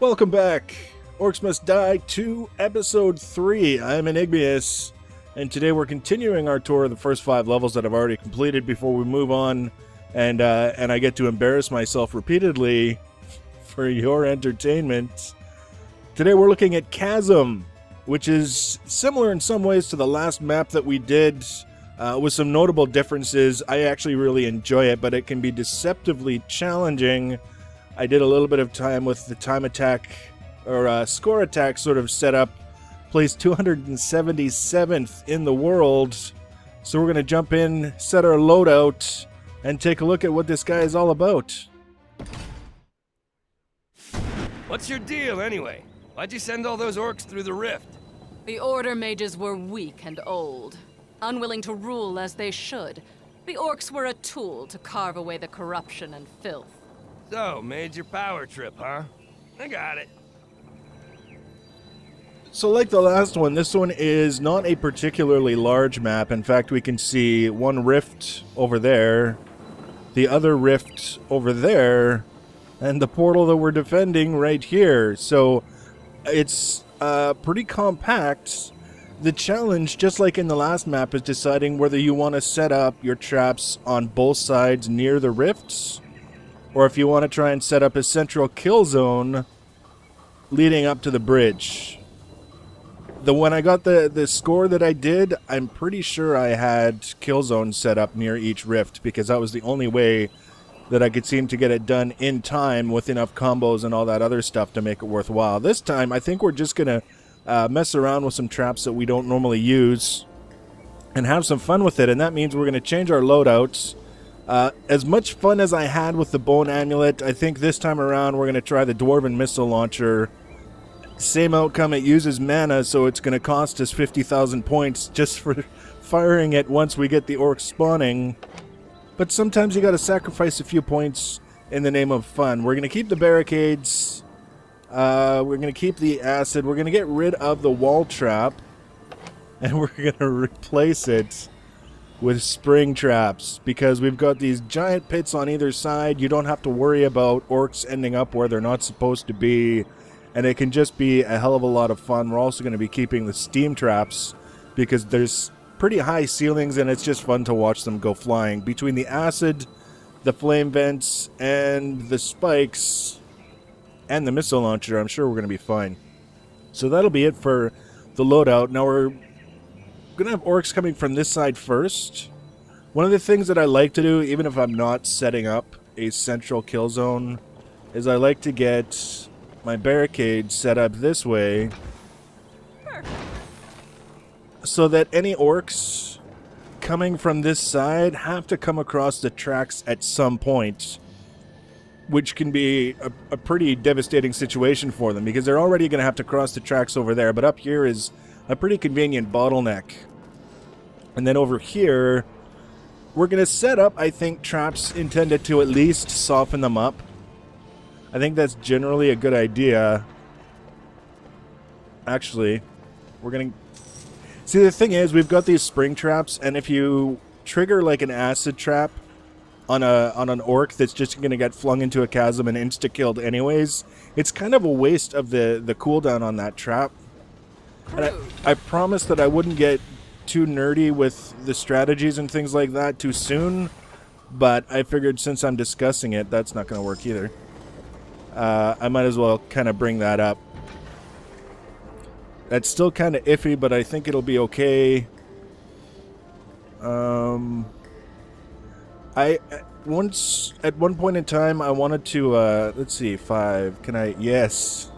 Welcome back, Orcs Must Die 2, Episode 3. I'm Enigmius, and today we're continuing our tour of the first 5 levels that I've already completed before we move on, and I get to embarrass myself repeatedly for your entertainment. Today we're looking at Chasm, which is similar in some ways to the last map that we did, with some notable differences. I actually really enjoy it, but it can be deceptively challenging. I did a little bit of time with the time attack, or score attack sort of setup, placed 277th in the world. So we're going to jump in, set our loadout, and take a look at what this guy is all about. What's your deal, anyway? Why'd you send all those orcs through the rift? The Order mages were weak and old, unwilling to rule as they should. The orcs were a tool to carve away the corruption and filth. So, made your power trip, huh? I got it. So like the last one, this one is not a particularly large map. In fact, we can see one rift over there, the other rift over there, and the portal that we're defending right here. So it's pretty compact. The challenge, just like in the last map, is deciding whether you want to set up your traps on both sides near the rifts, or if you want to try and set up a central kill zone leading up to the bridge. When I got the score that I did, I'm pretty sure I had kill zones set up near each rift, because that was the only way that I could seem to get it done in time with enough combos and all that other stuff to make it worthwhile. This time, I think we're just going to mess around with some traps that we don't normally use and have some fun with it, and that means we're going to change our loadouts. As much fun as I had with the Bone Amulet, I think this time around we're going to try the Dwarven Missile Launcher. Same outcome, it uses mana, so it's going to cost us 50,000 points just for firing it once we get the orcs spawning. But sometimes you got to sacrifice a few points in the name of fun. We're going to keep the barricades. We're going to keep the acid. We're going to get rid of the wall trap. And we're going to replace it with spring traps, because we've got these giant pits on either side. You don't have to worry about orcs ending up where they're not supposed to be, and it can just be a hell of a lot of fun. We're also going to be keeping the steam traps, because there's pretty high ceilings and it's just fun to watch them go flying. Between the acid, the flame vents, and the spikes, and the missile launcher, I'm sure we're going to be fine. So that'll be it for the loadout. Now we're gonna have orcs coming from this side first. One of the things that I like to do, even if I'm not setting up a central kill zone, is I like to get my barricade set up this way. Perfect. So that any orcs coming from this side have to come across the tracks at some point, which can be a pretty devastating situation for them, because they're already going to have to cross the tracks over there, but up here is a pretty convenient bottleneck. And then over here, we're going to set up, I think, traps intended to at least soften them up. I think that's generally a good idea. Actually, we're going to... See, the thing is, we've got these spring traps, and if you trigger like an acid trap on an orc that's just going to get flung into a chasm and insta-killed anyways, it's kind of a waste of the cooldown on that trap. And I promised that I wouldn't get too nerdy with the strategies and things like that too soon, but I figured since I'm discussing it, that's not going to work either. I might as well kind of bring that up. That's still kind of iffy, but I think it'll be okay. At one point in time, I wanted to, let's see, 5, can I, yes.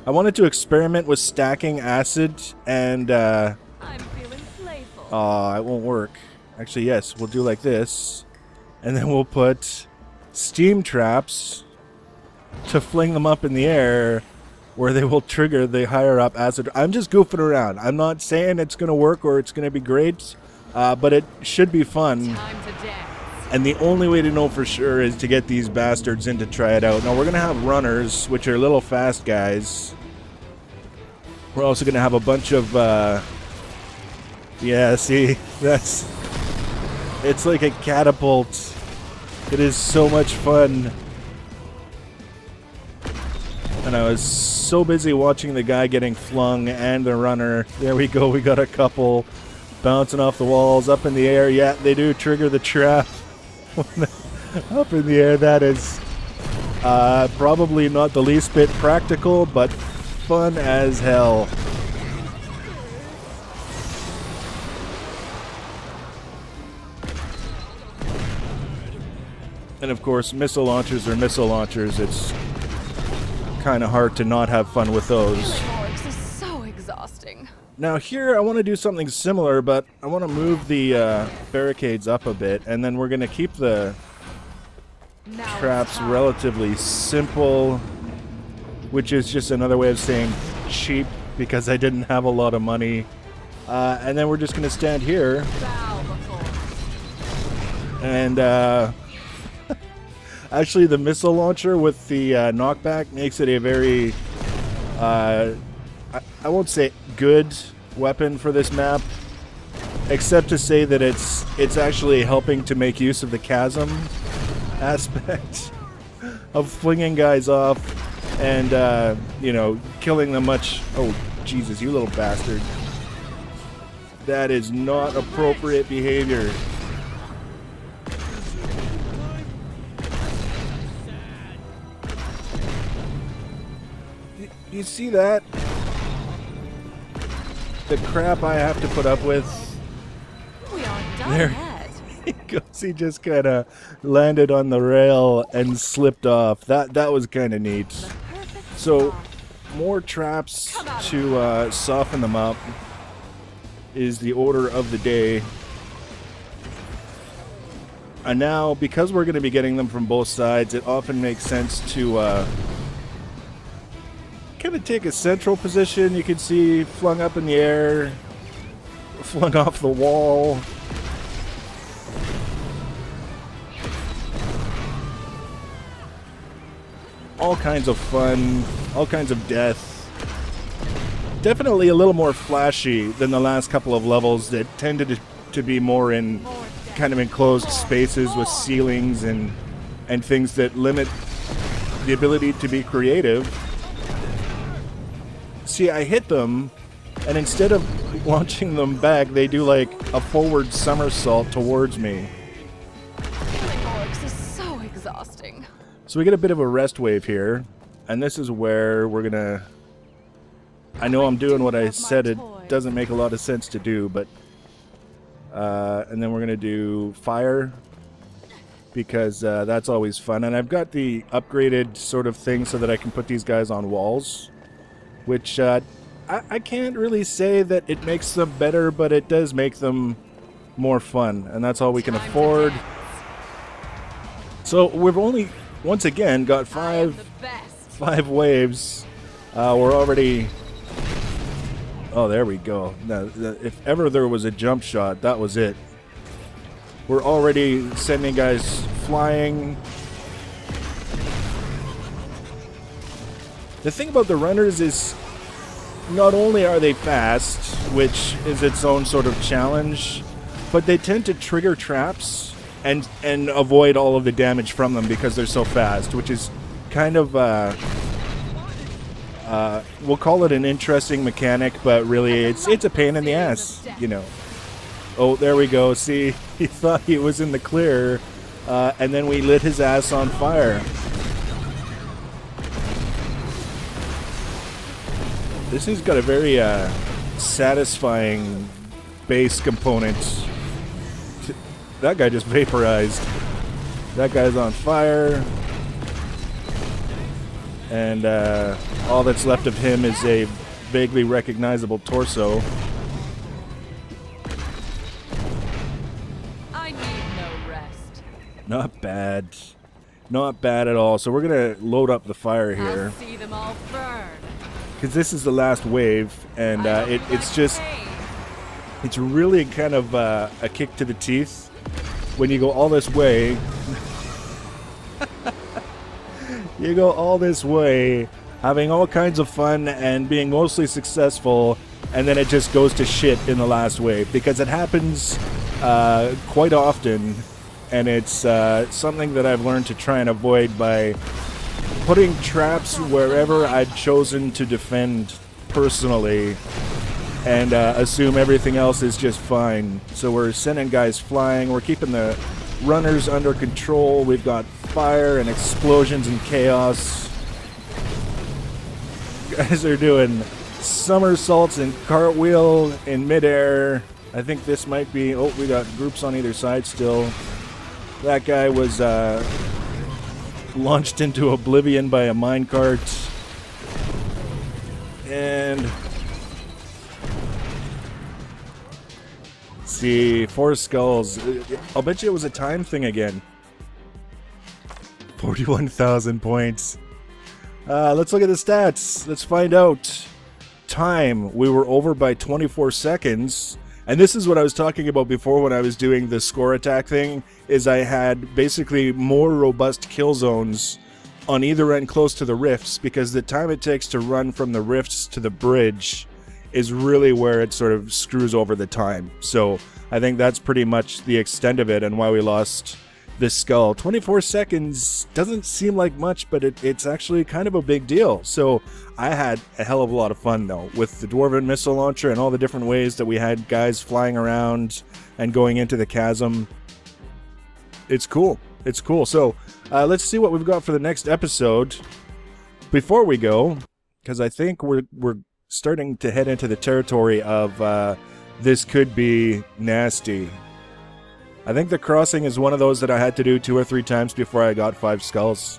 I wanted to experiment with stacking acid and, I'm feeling playful. it won't work. Actually, yes, we'll do like this. And then we'll put steam traps to fling them up in the air where they will trigger the higher up acid. I'm just goofing around. I'm not saying it's going to work or it's going to be great, but it should be fun. Time to dance. And the only way to know for sure is to get these bastards in to try it out. Now, we're going to have runners, which are little fast guys. We're also going to have a bunch of, yeah, see, it's like a catapult. It is so much fun. And I was so busy watching the guy getting flung and the runner. There we go. We got a couple bouncing off the walls, up in the air. Yeah, they do trigger the trap. Up in the air. That is probably not the least bit practical, but fun as hell. And of course, missile launchers are missile launchers. It's kind of hard to not have fun with those. Orcs is so exhausting. Now here I want to do something similar, but I want to move the barricades up a bit, and then we're going to keep the traps relatively simple, which is just another way of saying cheap, because I didn't have a lot of money. And then we're just going to stand here. And actually the missile launcher with the knockback makes it a very, I won't say good weapon for this map, except to say that it's actually helping to make use of the chasm aspect of flinging guys off and, you know, killing them much. Oh, Jesus, you little bastard. That is not appropriate behavior. You see that? The crap I have to put up with. We aren't done There yet. he goes. He just kind of landed on the rail and slipped off. That was kind of neat. So, more traps to soften them up is the order of the day. And now, because we're going to be getting them from both sides, it often makes sense to kind of take a central position. You can see flung up in the air, flung off the wall. All kinds of fun, all kinds of death. Definitely a little more flashy than the last couple of levels that tended to be more in kind of enclosed spaces with ceilings and things that limit the ability to be creative. See, I hit them, and instead of launching them back, they do like a forward somersault towards me. Killing orcs is so exhausting. So we get a bit of a rest wave here, and this is where we're gonna... I know I'm doing what I said it doesn't make a lot of sense to do, but... and then we're gonna do fire, because that's always fun. And I've got the upgraded sort of thing so that I can put these guys on walls, which I can't really say that it makes them better, but it does make them more fun, and that's all we can afford. So we've only, once again, got five waves. We're already... Oh, there we go. Now, if ever there was a jump shot, that was it. We're already sending guys flying. The thing about the runners is not only are they fast, which is its own sort of challenge, but they tend to trigger traps and avoid all of the damage from them because they're so fast, which is kind of, we'll call it an interesting mechanic, but really it's a pain in the ass, you know. Oh, there we go. See, he thought he was in the clear, and then we lit his ass on fire. This has got a very satisfying base component. That guy just vaporized. That guy's on fire. And all that's left of him is a vaguely recognizable torso. I need no rest. Not bad. Not bad at all. So we're going to load up the fire here. I'll see them all burn. Because this is the last wave, and it's just, it's really kind of a kick to the teeth when you go all this way. You go all this way, having all kinds of fun and being mostly successful, and then it just goes to shit in the last wave, because it happens quite often, and it's something that I've learned to try and avoid by putting traps wherever I'd chosen to defend personally, and assume everything else is just fine. So we're sending guys flying, we're keeping the runners under control, we've got fire and explosions and chaos. Guys are doing somersaults and cartwheel in midair. I think this might be... Oh, we got groups on either side still. That guy was launched into oblivion by a minecart. And... let's see, 4 skulls. I'll bet you it was a time thing again. 41,000 points. Let's look at the stats. Let's find out. Time, we were over by 24 seconds. And this is what I was talking about before when I was doing the score attack thing, is I had basically more robust kill zones on either end close to the rifts, because the time it takes to run from the rifts to the bridge is really where it sort of screws over the time. So I think that's pretty much the extent of it and why we lost this skull. 24 seconds doesn't seem like much, but it's actually kind of a big deal. So I had a hell of a lot of fun, though, with the Dwarven Missile Launcher and all the different ways that we had guys flying around and going into the chasm. It's cool. It's cool. So let's see what we've got for the next episode. Before we go, because I think we're starting to head into the territory of this could be nasty. I think the crossing is one of those that I had to do 2 or 3 times before I got 5 skulls.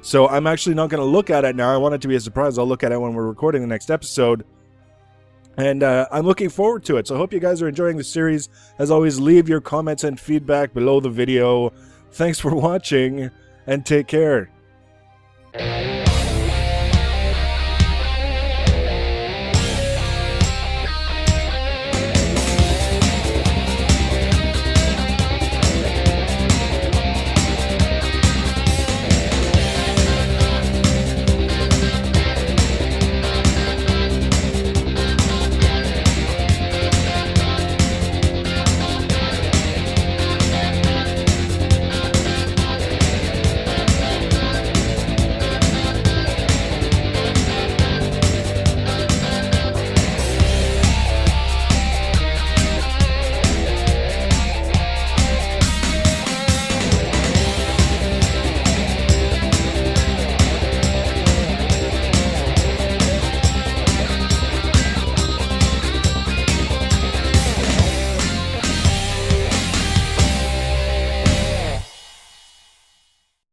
So I'm actually not going to look at it now. I want it to be a surprise. I'll look at it when we're recording the next episode. And I'm looking forward to it. So I hope you guys are enjoying the series. As always, leave your comments and feedback below the video. Thanks for watching, and take care.